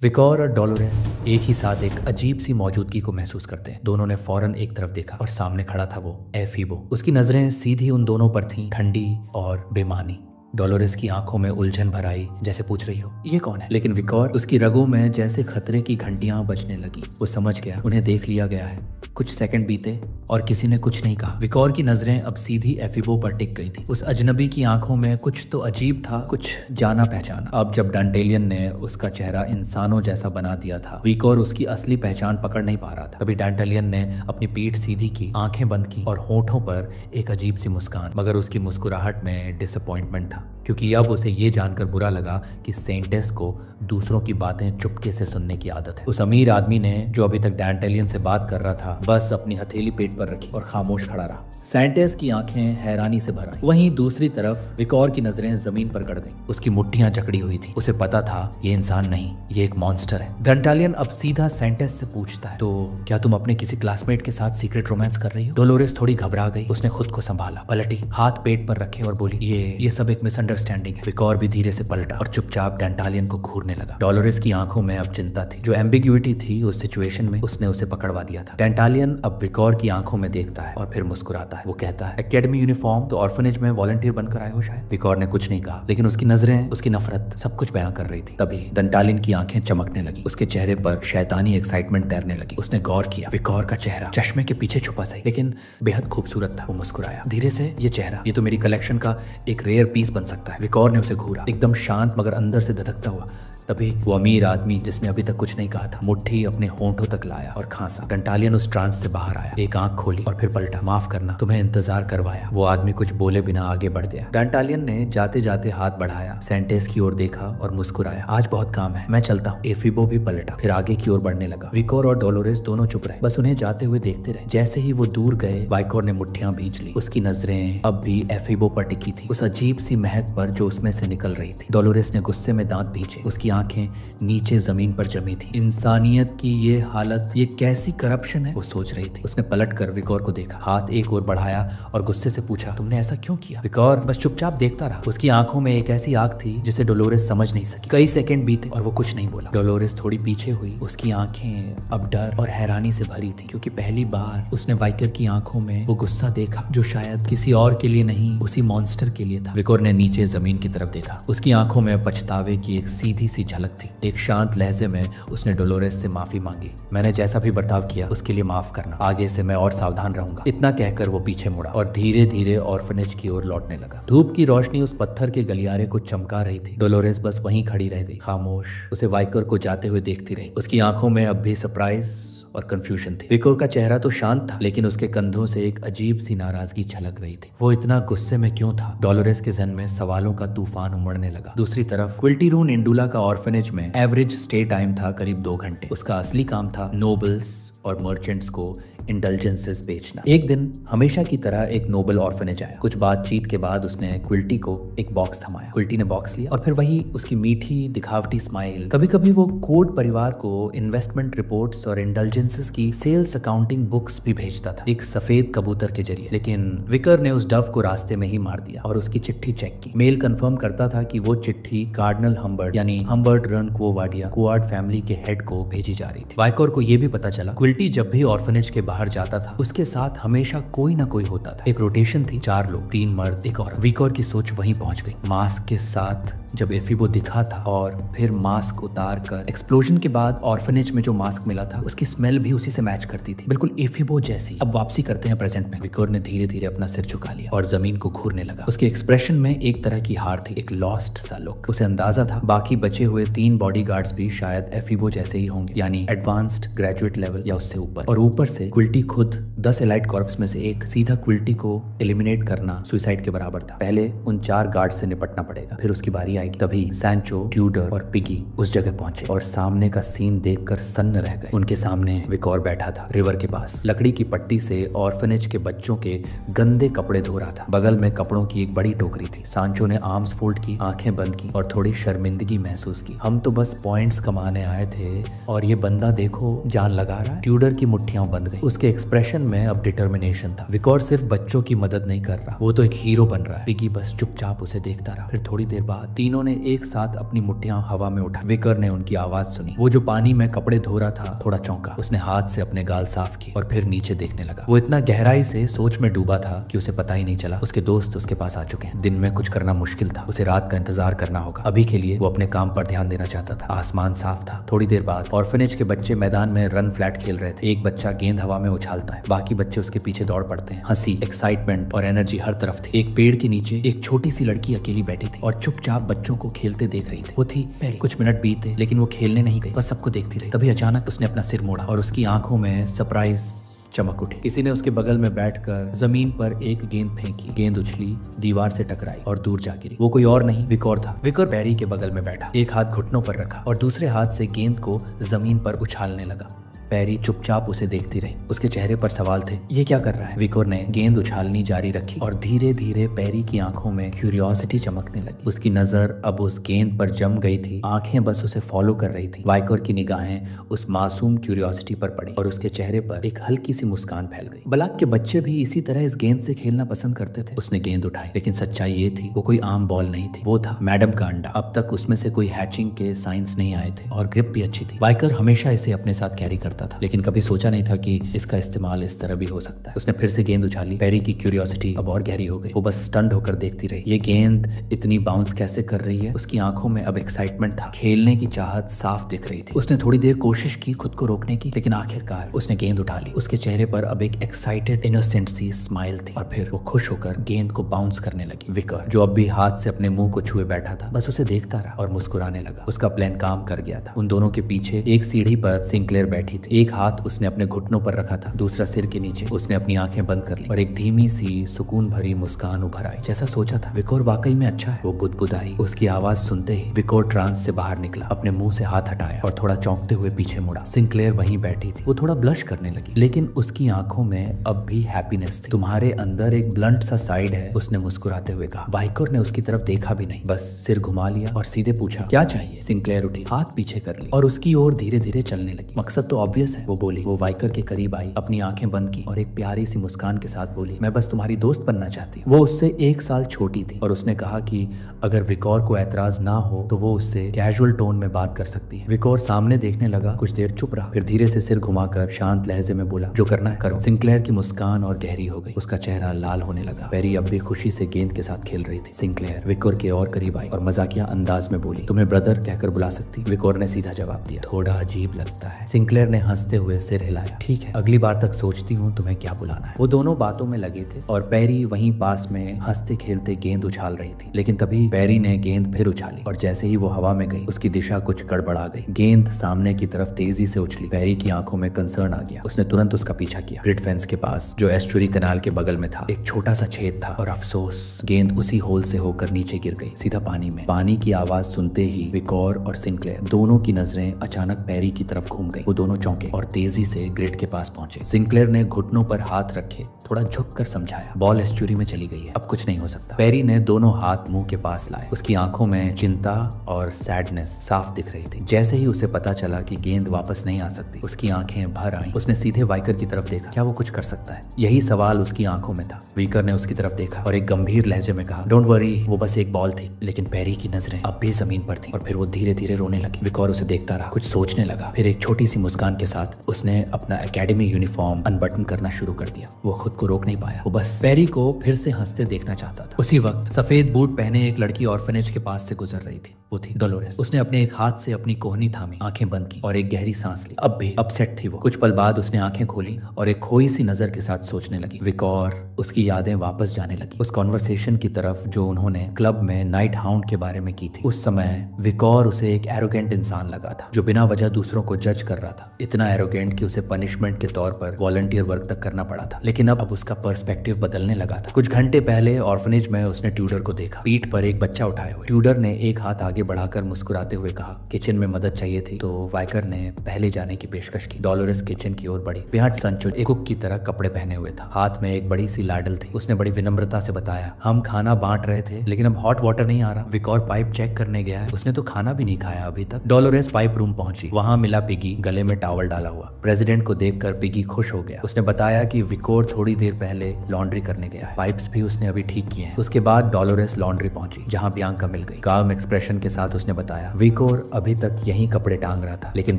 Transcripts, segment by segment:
विकोर और डोलोरेस एक ही साथ एक अजीब सी मौजूदगी को महसूस करते हैं। दोनों ने फौरन एक तरफ देखा और सामने खड़ा था वो एफीबो। उसकी नजरें सीधी उन दोनों पर थीं, ठंडी और बेमानी। डोलोरेस की आंखों में उलझन भर आई, जैसे पूछ रही हो ये कौन है। लेकिन विकोर, उसकी रगों में जैसे खतरे की घंटियां बजने लगी। वो समझ गया उन्हें देख लिया गया है। कुछ सेकंड बीते और किसी ने कुछ नहीं कहा। विकोर की नजरें अब सीधी एफीबो पर टिक गई थी। उस अजनबी की आंखों में कुछ तो अजीब था, कुछ जाना पहचाना। अब जब डैंटेलियन ने उसका चेहरा इंसानों जैसा बना दिया था, विकोर उसकी असली पहचान पकड़ नहीं पा रहा था। तभी डैंटेलियन ने अपनी पीठ सीधी की, आंखें बंद की और होठों पर एक अजीब सी मुस्कान। मगर उसकी मुस्कुराहट में डिसअपॉइंटमेंट था, क्योंकि अब उसे ये जानकर बुरा लगा कि सेंटेस को दूसरों की बातें चुपके से सुनने की आदत है। उस अमीर आदमी ने, जो अभी तक डैंटेलियन से बात कर रहा था, बस अपनी हथेली पेट पर रखी और खामोश खड़ा रहा। सेंटेस की आंखें हैरानी से भर आईं। वहीं दूसरी तरफ विकोर की नजरें जमीन पर गड़ गईं। उसकी मुट्ठियां जकड़ी हुई थी। उसे पता था ये इंसान नहीं, ये एक मॉन्स्टर है। डैंटेलियन अब सीधा सेंटेस से पूछता है, तो क्या तुम अपने किसी क्लासमेट के साथ सीक्रेट रोमांस कर रही हो? डोलोरेस थोड़ी घबरा गई। उसने खुद को संभाला, पलटी, हाथ पेट पर रखे और बोली, ये सब एक मिसअंडरस्टैंडिंग है। विकोर भी धीरे से पलटा और चुपचाप डैंटेलियन को घूरने लगा। डोलोरेस की आंखों में अब चिंता थी। जो एम्बिग्युइटी थी उस सिचुएशन में, उसने उसे पकड़वा दिया था। डैंटेलियन अब विकोर की आंखों में देखता है और फिर मुस्कुराता है। वो कहता है, एकेडमी यूनिफॉर्म तो ऑर्फनेज में वॉलंटियर बनकर आए हो शायद। विकोर ने कुछ नहीं कहा, लेकिन उसकी नजरें, उसकी नफरत सब कुछ बयां कर रही थी। तभी डैंटेलियन की आंखें चमकने लगी। उसके चेहरे पर शैतानी एक्साइटमेंट तैरने लगी। उसने गौर किया, विकोर का चेहरा चश्मे के पीछे छुपा सही, लेकिन बेहद खूबसूरत था। वो मुस्कुराया धीरे से, ये चेहरा, ये तो मेरी कलेक्शन का एक रेयर पीस बन सकता है। विकोर ने उसे घूरा, एकदम शांत मगर अंदर से धधकता हुआ। तभी वो अमीर आदमी, जिसने अभी तक कुछ नहीं कहा था, मुट्ठी अपने होंठों तक लाया और खांसा। डैंटेलियन उस ट्रांस से बाहर आया, एक आंख खोली और फिर पलटा। माफ करना, तुम्हें इंतजार करवाया। वो आदमी कुछ बोले बिना आगे बढ़ गया। डैंटेलियन ने जाते जाते हाथ बढ़ाया, सेंटेस की ओर देखा और मुस्कुराया। आज बहुत काम है, मैं चलता हूँ। एफीबो भी पलटा, फिर आगे की ओर बढ़ने लगा। विकोर और डोलोरेस दोनों चुप रहे, बस उन्हें जाते हुए देखते रहे। जैसे ही वो दूर गए, विकोर ने मुट्ठियां भींच ली। उसकी नजरें अब भी एफीबो पर टिकी थी, उस अजीब सी महक पर जो उसमें से निकल रही थी। डोलोरेस ने गुस्से में दांत भींचे। उसकी आंखें नीचे जमीन पर जमी थी। इंसानियत की ये हालत, ये कैसी करप्शन है, वो सोच रही थी। उसने पलट कर विकोर को देखा, हाथ एक ओर बढ़ाया और गुस्से से पूछा, तुमने ऐसा क्यों किया? विकोर बस चुपचाप देखता रहा। उसकी आंखों में एक ऐसी आग थी जिसे डोलोरेस समझ नहीं सकी। कई सेकंड बीते और वो कुछ नहीं बोला। डोलोरेस थोड़ी पीछे हुई। उसकी आंखें अब डर और हैरानी से भरी थी, क्योंकि पहली बार उसने वाइकर की आंखों में वो गुस्सा देखा जो शायद किसी और के लिए नहीं, उसी मॉन्स्टर के लिए था। विकोर ने नीचे जमीन की तरफ देखा। उसकी आंखों में पछतावे की एक सीधी सी झलक थी। एक शांत लहजे में उसने डोलोरेस से माफी मांगी। मैंने जैसा भी बर्ताव किया उसके लिए माफ करना, आगे से मैं और सावधान रहूंगा। इतना कहकर वो पीछे मुड़ा और धीरे धीरे ऑर्फनेज की ओर लौटने लगा। धूप की रोशनी उस पत्थर के गलियारे को चमका रही थी। डोलोरेस बस वहीं खड़ी रह गई, खामोश, उसे वाइकर को जाते हुए देखती रही। उसकी आंखों में अब भी सरप्राइज और कंफ्यूजन थी। विकोर का चेहरा तो शांत था, लेकिन उसके कंधों से एक अजीब सी नाराजगी छलक रही थी। वो इतना गुस्से में क्यों था? डोलोरेस के जहन में सवालों का तूफान उमड़ने लगा। दूसरी तरफ क्विल्टीरून इंडुला का ऑर्फनेज में एवरेज स्टे टाइम था करीब 2 घंटे। उसका असली काम था नोबल्स और मर्चेंट्स को इंडल्जेंसेस बेचना। एक दिन हमेशा की तरह एक नोबल ऑर्फनेज आया। कुछ बातचीत के बाद उसने क्विल्टी को एक बॉक्स थमाया। क्विल्टी ने बॉक्स लिया और फिर वही उसकी मीठी दिखावटी स्माइल। कभी कभी वो कोड परिवार को इन्वेस्टमेंट रिपोर्ट्स और इंडल्जेंसेस की सेल्स अकाउंटिंग बुक्स भी भेजता था, एक सफेद कबूतर के जरिए। लेकिन विकर ने उस डव को रास्ते में ही मार दिया और उसकी चिट्ठी चेक की। मेल कंफर्म करता था कि वो चिट्ठी कार्डिनल हम्बर्ट यानी हम्बर्ट रन कोवाडिया कोआर्ड फैमिली के हेड को भेजी जा रही थी। विकोर को यह भी पता चला, क्विल्टी जब भी ऑर्फनेज के बाहर जाता था, उसके साथ हमेशा कोई ना कोई होता था। एक रोटेशन थी, 4 लोग, 3 मर्द, एक औरत। विकोर की सोच वहीं पहुंच गई। मास्क के साथ जब एफीबो दिखा था और फिर मास्क उतार कर, एक्सप्लोजन के बाद ऑर्फनेज में जो मास्क मिला था उसकी स्मेल भी उसी से मैच करती थी, बिल्कुल एफीबो जैसी। अब वापसी करते हैं प्रेजेंट में। विकोर ने धीरे धीरे अपना सिर झुका लिया और जमीन को घूरने लगा। उसके एक्सप्रेशन में एक तरह की हार थी, एक लॉस्ट सा लुक। उसे अंदाजा था बाकी बचे हुए 3 बॉडीगार्ड्स भी शायद एफीबो जैसे ही होंगे, यानी एडवांस्ड ग्रेजुएट लेवल या उससे ऊपर। और ऊपर से क्विल्टी खुद 10 एलाइट कॉर्प्स में से एक। सीधा क्विल्टी को एलिमिनेट करना सुसाइड के बराबर था। पहले उन 4 गार्ड से निपटना पड़ेगा, फिर उसकी बारी आएगी। तभी सैंचो, ट्यूडर और पिगी उस जगह पहुंचे और सामने का सीन देखकर सन्न रह गए। उनके सामने विकोर बैठा था, रिवर के पास, लकड़ी की पट्टी से ऑर्फनेज के बच्चों के गंदे कपड़े धो रहा था। बगल में कपड़ों की एक बड़ी टोकरी थी। सांचो ने आर्म्स फोल्ड की, आंखें बंद की और थोड़ी शर्मिंदगी महसूस की। हम तो बस पॉइंट्स कमाने आए थे और ये बंदा देखो जान लगा रहा है। ट्यूडर की मुट्ठियां बंद गई। उसके एक्सप्रेशन में अब डिटर्मिनेशन था। विकोर सिर्फ बच्चों की मदद नहीं कर रहा, वो तो एक हीरो बन रहा है। पिगी बस चुपचाप उसे देखता रहा। फिर थोड़ी देर बाद तीनों ने एक साथ अपनी मुट्ठियां हवा में उठा। विकर ने उनकी आवाज सुनी। वो जो पानी में कपड़े धो रहा था थोड़ा चौंका। उसने हाथ से अपने गाल साफ किए और फिर नीचे देखने लगा। वो इतना गहराई से सोच में डूबा था कि उसे पता ही नहीं चला उसके दोस्त उसके पास आ चुके हैं। दिन में कुछ करना मुश्किल था, उसे रात का इंतजार करना होगा। अभी के लिए वो अपने काम पर ध्यान देना चाहता था। आसमान साफ था। थोड़ी देर बाद ऑर्फनेज के बच्चे मैदान में रन फ्लैट खेल रहे थे। एक बच्चा गेंद हवा में उछालता है, बाकी बच्चे उसके पीछे दौड़ पड़ते हैं। हंसी, एक्साइटमेंट और एनर्जी हर तरफ थी। एक पेड़ के नीचे एक छोटी सी लड़की अकेली बैठी थी और चुपचाप बच्चों को खेलते देख रही थी। वो थी पेरी। कुछ मिनट बीते लेकिन वो खेलने नहीं गई, बस सबको देखती रही। तभी अचानक उसने अपना सिर मोड़ा और उसकी आंखों में सरप्राइज चमक उठी। किसी ने उसके बगल में बैठकर जमीन पर एक गेंद फेंकी। गेंद उछली, दीवार से टकराई और दूर जा गिरी। वो कोई और नहीं, विकोर था। विकोर पेरी के बगल में बैठा, एक हाथ घुटनों पर रखा और दूसरे हाथ से गेंद को जमीन पर उछालने लगा। पेरी चुपचाप उसे देखती रही। उसके चेहरे पर सवाल थे, ये क्या कर रहा है? विकोर ने गेंद उछालनी जारी रखी और धीरे धीरे पेरी की आंखों में क्यूरियोसिटी चमकने लगी। उसकी नजर अब उस गेंद पर जम गई थी। आंखें बस उसे फॉलो कर रही थी। विकोर की निगाहें उस मासूम क्यूरियोसिटी पर पड़ी और उसके चेहरे पर एक हल्की सी मुस्कान फैल गई। ब्लॉक के बच्चे भी इसी तरह इस गेंद से खेलना पसंद करते थे। उसने गेंद उठाई, लेकिन सच्चाई ये थी वो कोई आम बॉल नहीं थी। वो था मैडम का अंडा। अब तक उसमें से कोई हैचिंग के साइंस नहीं आए थे और ग्रिप भी अच्छी थी। विकोर हमेशा इसे अपने साथ कैरी करता था, लेकिन कभी सोचा नहीं था कि इसका इस्तेमाल इस तरह भी हो सकता है। उसने फिर से गेंद उछाली। पेरी की क्यूरियोसिटी अब और गहरी हो गई। वो बस स्टन्ड होकर देखती रही। ये गेंद इतनी बाउंस कैसे कर रही है? उसकी आंखों में अब एक्साइटमेंट था, खेलने की चाहत साफ दिख रही थी। उसने थोड़ी देर कोशिश की खुद को रोकने की, लेकिन आखिरकार उसने गेंद उठा ली। उसके चेहरे पर अब एक एक्साइटेड इनोसेंट सी स्माइल थी और फिर वो खुश होकर गेंद को बाउंस करने लगी। विकर जो अब भी हाथ से अपने मुंह को छुए बैठा था, बस उसे देखता रहा और मुस्कुराने लगा। उसका प्लान काम कर गया था। उन दोनों के पीछे एक सीढ़ी पर सिंक्लेयर बैठी थी। एक हाथ उसने अपने घुटनों पर रखा था, दूसरा सिर के नीचे। उसने अपनी आंखें बंद कर ली और एक धीमी सी सुकून भरी मुस्कान उभर आई। जैसा सोचा था, विकोर वाकई में अच्छा है। वो बुदबुदाई। उसकी आवाज सुनते ही विकोर ट्रांस से बाहर निकला, अपने मुंह से हाथ हटाया और थोड़ा चौंकते हुए पीछे मुड़ा। सिंक्लेयर वहीं बैठी थी। वो थोड़ा ब्लश करने लगी, लेकिन उसकी आंखों में अब भी हैप्पीनेस थी। तुम्हारे अंदर एक ब्लंट सा साइड है, उसने मुस्कुराते हुए कहा। विकोर ने उसकी तरफ देखा भी नहीं, बस सिर घुमा लिया और सीधे पूछा, क्या चाहिए? सिंक्लेयर उठी, हाथ पीछे कर ली और उसकी ओर धीरे धीरे चलने लगी। मकसद तो ऑब्वियस है, वो बोली। वो विकोर के करीब आई, अपनी आंखें बंद की और एक प्यारी सी मुस्कान के साथ बोली, मैं बस तुम्हारी दोस्त बनना चाहती हूँ। वो उससे 1 साल छोटी थी और उसने कहा कि अगर विकोर को ऐतराज ना हो तो वो उससे कैजुअल टोन में बात कर सकती है। विकोर सामने देखने लगा, कुछ देर चुप रहा, फिर धीरे से सिर घुमाकर शांत लहजे में बोला, जो करना है करो। सिंक्लेयर की मुस्कान और गहरी हो गई। उसका चेहरा लाल होने लगा। पेरी अब भी खुशी से गेंद के साथ खेल रही थी। सिंक्लेयर विकोर के और करीब आई और मजाकिया अंदाज में बोली, तुम्हें ब्रदर कहकर बुला सकती? विकोर ने सीधा जवाब दिया, थोड़ा अजीब लगता है। सिंक्लेयर ने हंसते हुए सिर हिलाया, ठीक है, अगली बार तक सोचती हूँ तुम्हें क्या बुलाना है। वो दोनों बातों में लगे थे और पेरी वहीं पास में हंसते खेलते गेंद उछाल रही थी। लेकिन तभी पेरी ने गेंद फिर उछाली और जैसे ही वो हवा में गई, उसकी दिशा कुछ गड़बड़ा गई। गेंद सामने की तरफ तेजी से उछली। पेरी की आंखों में कंसर्न आ गया। उसने तुरंत उसका पीछा किया। ग्रिड फेंस के पास, जो एस्चुरी कनाल के बगल में था, एक छोटा सा छेद था और अफसोस, गेंद उसी होल से होकर नीचे गिर गई, सीधा पानी में। पानी की आवाज सुनते ही विकोर और सिंक्लेयर दोनों की नजरें अचानक पेरी की तरफ घूम गई। वो दोनों चौंके और तेजी से ग्रिड के पास पहुंचे। सिंक्लेयर ने घुटनों पर हाथ रखे, थोड़ा झुक कर समझाया, बॉल एस्चुरी में चली गई है, अब कुछ नहीं हो सकता। पेरी ने दोनों हाथ मुंह के पास लाए। उसकी आंखों में चिंता और सैडनेस साफ दिख रही थी। जैसे ही उसे पता चला कि गेंद वापस नहीं आ सकती, उसकी आंखें भर आईं। उसने सीधे विकोर की तरफ देखा, क्या वो कुछ कर सकता है? यही सवाल उसकी आंखों में था। विकोर ने उसकी तरफ देखा और एक गंभीर लहजे में कहा, डोंट वरी, वो बस एक बॉल थी। लेकिन पेरी की नजरें अब भी जमीन पर थी और फिर वो धीरे धीरे रोने लगी। विकोर उसे देखता रहा, कुछ सोचने लगा। फिर एक छोटी सी मुस्कान के साथ उसने अपना एकेडमी यूनिफॉर्म अनबटन करना शुरू कर दिया। वो खुद को रोक नहीं पाया। वो बस पेरी को फिर से हंसते देखना चाहता था। उसी वक्त सफेद बूट पहने एक लड़की ऑर्फनेज के पास से गुजर रही थी। वो थी डोलोरेस। उसने अपने एक हाथ से अपनी कोहनी थामी, आंखें बंद की और एक गहरी सांस ली। अब भी अपसेट थी वो। कुछ पल बाद उसने आंखें खोली और एक खोई सी नजर के साथ सोचने लगी। विकोर, उसकी यादें वापस जाने लगी उस कॉन्वर्सेशन की तरफ जो उन्होंने क्लब में नाइट हाउंड के बारे में की थी। उस समय विकोर उसे एक एरोगेंट इंसान लगा था, जो बिना वजह दूसरों को जज कर रहा था। इतना एरोगेंट कि उसे पनिशमेंट के तौर पर वॉलंटियर वर्क तक करना पड़ा था। लेकिन अब उसका पर्सपेक्टिव बदलने लगा था। कुछ घंटे पहले ऑर्फनेज में उसने ट्यूडर को देखा, पीठ पर एक बच्चा उठाए हुए। ट्यूडर ने एक हाथ आगे बढ़ाकर मुस्कुराते हुए कहा, किचन में मदद चाहिए थी? तो विकोर ने पहले जाने की पेशकश की। डोलोरेस किचन की ओर बढ़ी। बेहद संचुट, एक कुक की तरह कपड़े पहने हुए था। हाथ में एक बड़ी सी लाडल थी। उसने बड़ी विनम्रता से बताया, हम खाना बांट रहे थे, लेकिन अब हॉट वाटर नहीं आ रहा। विकोर पाइप चेक करने गया है, उसने तो खाना भी नहीं खाया अभी तक। डोलोरेस पाइप रूम पहुंची। वहां मिला पिगी, गले में टॉवल टॉवल डाला हुआ। प्रेसिडेंट को देखकर पिगी खुश हो गया। उसने बताया कि विकोर थोड़ी देर पहले लॉन्ड्री करने गया है, पाइप्स भी उसने अभी ठीक किए हैं। उसके बाद डोलोरेस लॉन्ड्री पहुंची जहां बियांका मिल गई। काम एक्सप्रेशन के साथ उसने बताया विकोर अभी तक यहीं कपड़े टांग रहा था, लेकिन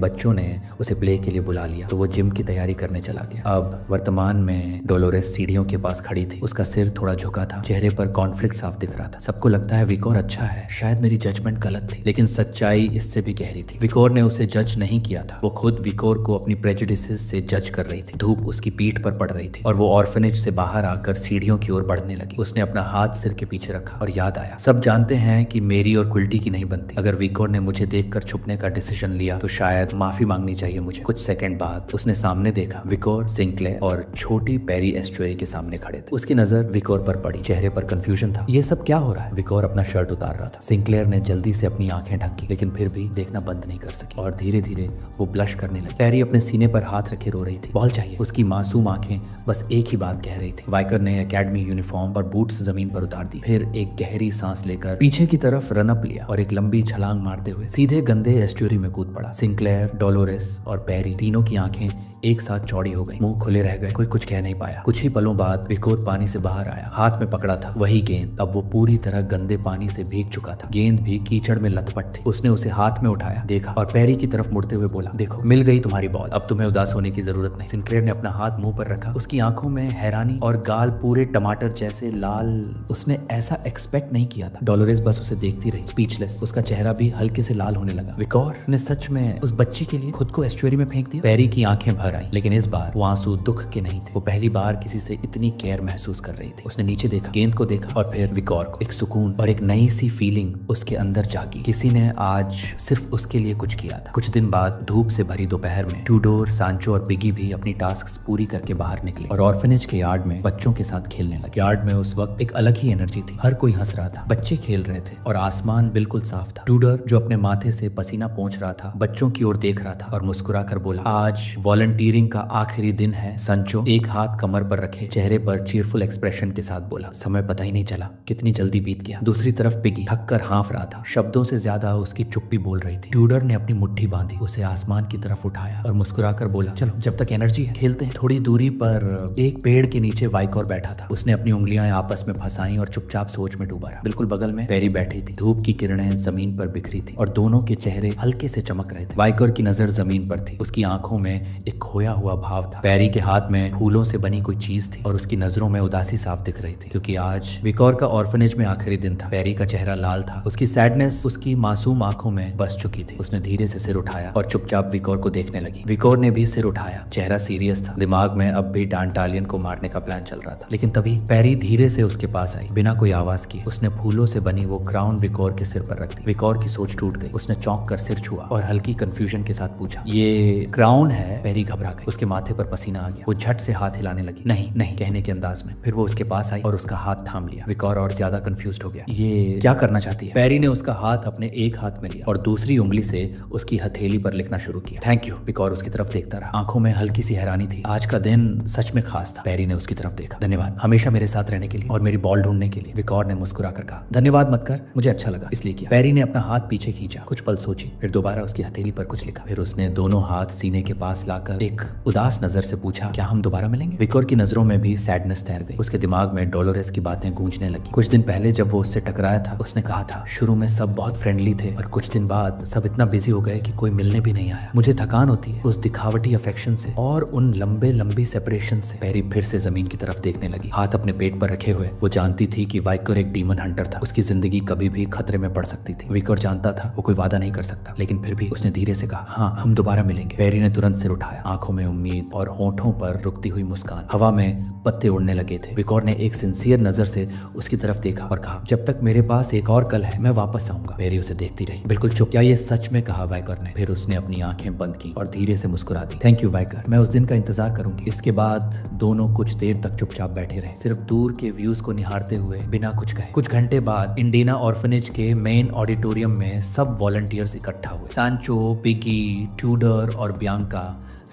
बच्चों ने उसे प्ले के लिए बुला लिया तो वो जिम की तैयारी करने चला गया। अब वर्तमान में डोलोरेस सीढ़ियों के पास खड़ी थी। उसका सिर थोड़ा झुका था, चेहरे पर कॉन्फ्लिक्ट साफ दिख रहा था। सबको लगता है विकोर अच्छा है, शायद मेरी जजमेंट गलत थी, लेकिन सच्चाई इससे भी गहरी थी। विकोर ने उसे जज नहीं किया था, वो खुद विकोर को अपनी प्रेजुडिसेस से जज कर रही थी। धूप उसकी पीठ पर पड़ रही थी और वो ऑर्फनेज से बाहर आकर सीढ़ियों की ओर बढ़ने लगी। उसने अपना हाथ सिर के पीछे रखा और याद आया, सब जानते हैं कि मेरी और क्विल्टी की नहीं बनती। अगर विकोर ने मुझे देखकर छुपने का डिसीजन लिया तो शायद माफी मांगनी चाहिए मुझे। कुछ सेकंड बाद उसने सामने देखा, विकोर, सिंक्लेयर और छोटी पेरी एस्चुरी के सामने खड़े थे। उसकी नजर विकोर पर पड़ी, चेहरे पर कंफ्यूजन था। ये सब क्या हो रहा है? विकोर अपना शर्ट उतार रहा था। सिंक्लेयर ने जल्दी से अपनी आंखें ढकी, लेकिन फिर भी देखना बंद नहीं कर सकी और धीरे धीरे वो ब्लश करने लगी। पेरी अपने सीने पर हाथ रखे रो रही थी। बॉल चाहिए। उसकी मासूम आंखें बस एक ही बात कह रही थी। वाइकर ने एकेडमी यूनिफॉर्म और बूट्स जमीन पर उतार दी, फिर एक गहरी सांस लेकर पीछे की तरफ रन अप लिया और एक लंबी छलांग मारते हुए सीधे गंदे एस्चुरी में कूद पड़ा। सिंक्लेयर, डोलोरेस और पेरी तीनों की आंखें एक साथ चौड़ी हो गई, मुंह खुले रह गए, कोई कुछ कह नहीं पाया। कुछ ही पलों बाद विकोर पानी से बाहर आया, हाथ में पकड़ा था वही गेंद। अब वो पूरी तरह गंदे पानी से भीग चुका था, गेंद भी कीचड़ में लथपथ थी। उसने उसे हाथ में उठाया, देखा और पेरी की तरफ मुड़ते हुए बोला, देखो मिल गई तुम्हारी बॉल, अब तुम्हें उदास होने की जरूरत नहीं। सिंक्लेयर ने अपना हाथ मुंह पर रखा, उसकी आंखों में हैरानी और गाल पूरे टमाटर जैसे लाल। उसने ऐसा एक्सपेक्ट नहीं किया था। डोलोरेस बस उसे देखती रही, स्पीचलेस। उसका चेहरा भी हल्के से लाल होने लगा। विकोर ने सच में उस बच्ची के लिए खुद को एस्चुरी में फेंक दिया? पेरी की आंखें भर आई, लेकिन इस बार वो आंसू दुख के नहीं थे। वो पहली बार किसी से इतनी केयर महसूस कर रही थी। उसने नीचे देखा, गेंद को देखा और फिर विकोर को। एक सुकून और एक नई सी फीलिंग उसके अंदर जागी। किसी ने आज सिर्फ उसके लिए कुछ किया था। कुछ दिन बाद धूप से भरी दोपहर में ट्यूडोर, सांचो और पिगी भी अपनी टास्क पूरी करके बाहर निकले और ऑर्फनेज के यार्ड में बच्चों के साथ खेलने लगे। यार्ड में उस वक्त एक अलग ही एनर्जी थी। हर कोई हंस रहा था, बच्चे खेल रहे थे और आसमान बिल्कुल साफ था। ट्यूडर जो अपने माथे से पसीना पोंछ रहा था, बच्चों की ओर देख रहा था और मुस्कुराकर बोला, आज वॉलंटियरिंग का आखिरी दिन है। संचो एक हाथ कमर पर रखे चेहरे पर चीयरफुल एक्सप्रेशन के साथ बोला, समय पता ही नहीं चला कितनी जल्दी बीत गया। दूसरी तरफ पिगी थक कर हाँफ रहा था, शब्दों से ज्यादा उसकी चुप्पी बोल रही थी। ट्यूडर ने अपनी मुट्ठी बांधी, उसे आसमान की तरफ उठाया और मुस्कुराकर बोला, चलो जब तक एनर्जी है खेलते हैं। थोड़ी दूरी पर एक पेड़ के नीचे वाइकोर बैठा था। उसने अपनी उंगलियां आपस में फंसाई और चुपचाप सोच में डूबा रहा। बिल्कुल बगल में पेरी बैठी थी। धूप की किरणें जमीन पर बिखरी थी और दोनों के चेहरे हल्के से चमक रहे थे। वाइकोर की नजर जमीन पर थी, उसकी आंखों में एक खोया हुआ भाव था। पेरी के हाथ में फूलों से बनी कोई चीज थी और उसकी नजरों में उदासी साफ दिख रही थी, क्योंकि आज विकोर का ऑर्फनेज में आखिरी दिन था। पेरी का चेहरा लाल था, उसकी सैडनेस उसकी मासूम आंखों में बस चुकी थी। उसने धीरे से सिर उठाया और चुपचाप विकोर को देखने लगी। विकोर ने भी सिर उठाया, चेहरा सीरियस था। दिमाग में अब भी डांटालियन को मारने का प्लान चल रहा था। लेकिन तभी पेरी धीरे से उसके पास आई, बिना कोई आवाज किए। उसने फूलों से बनी वो क्राउन विकोर के सिर पर रख दी। विकोर की सोच टूट गई। उसने चौंक कर सिर छुआ और हल्की कंफ्यूजन के साथ पूछा, ये क्राउन है? पेरी घबरा गई, उसके माथे पर पसीना आ गया। वो झट से हाथ हिलाने लगी, नहीं नहीं कहने के अंदाज में। फिर वो उसके पास आई और उसका हाथ थाम लिया। विकोर और ज्यादा कंफ्यूज हो गया, ये क्या करना चाहती है? पेरी ने उसका हाथ अपने एक हाथ में लिया और दूसरी उंगली से उसकी हथेली पर लिखना शुरू किया। Thank you. विकोर उसकी तरफ देखता रहा, आंखों में हल्की सी हैरानी थी। आज का दिन सच में खास था। पेरी ने उसकी तरफ देखा, धन्यवाद हमेशा मेरे साथ रहने के लिए और मेरी बॉल ढूंढने के लिए। विकोर ने मुस्कुराकर कहा, धन्यवाद मत कर, मुझे अच्छा लगा इसलिए किया। पेरी ने अपना हाथ पीछे खींचा, कुछ पल सोची, फिर दोबारा उसकी हथेली पर कुछ लिखा। फिर उसने दोनों हाथ सीने के पास लाकर एक उदास नजर से पूछा, क्या हम दोबारा मिलेंगे? विकोर की नजरों में भी सैडनेस तैर गई। उसके दिमाग में डोलोरेस की बातें गूंजने लगी। कुछ दिन पहले जब वो उससे टकराया था, उसने कहा था शुरू में सब बहुत फ्रेंडली थे और कुछ दिन बाद सब इतना बिजी हो गए कि कोई मिलने भी नहीं आया। मुझे थकान होती है उस दिखावटी अफेक्शन से और उन लंबी सेपरेशन से। पेरी फिर से जमीन की तरफ देखने लगी, हाथ अपने पेट पर रखे हुए। वो जानती थी कि वाइकोर एक डीमन हंटर था, उसकी जिंदगी कभी भी खतरे में पड़ सकती थी। विकोर जानता था वो कोई वादा नहीं कर सकता, लेकिन फिर भी उसने धीरे से कहा, हाँ हम दोबारा मिलेंगे। पेरी ने तुरंत सिर उठाया, आंखों में उम्मीद और होठों पर रुकती हुई मुस्कान। हवा में पत्ते उड़ने लगे थे। विकोर ने एक सिंसियर नजर से उसकी तरफ देखा और कहा, जब तक मेरे पास एक और कल है मैं वापस आऊंगा। पेरी उसे देखती रही, बिल्कुल चुप। क्या ये सच में? कहा वाइकोर ने। फिर उसने अपनी आंखें बंद की और धीरे से मुस्कुरा दी। थैंक यू वाइकोर, मैं उस दिन का इंतजार करूंगी। इसके बाद दोनों कुछ देर तक चुपचाप बैठे रहे, सिर्फ दूर के व्यूज को निहारते हुए बिना कुछ कहे। कुछ घंटे बाद इंडिना ऑर्फनेज के मेन ऑडिटोरियम में सब वॉलंटियर्स इकट्ठा हुए। सांचो, पिगी, ट्यूडर और बियांका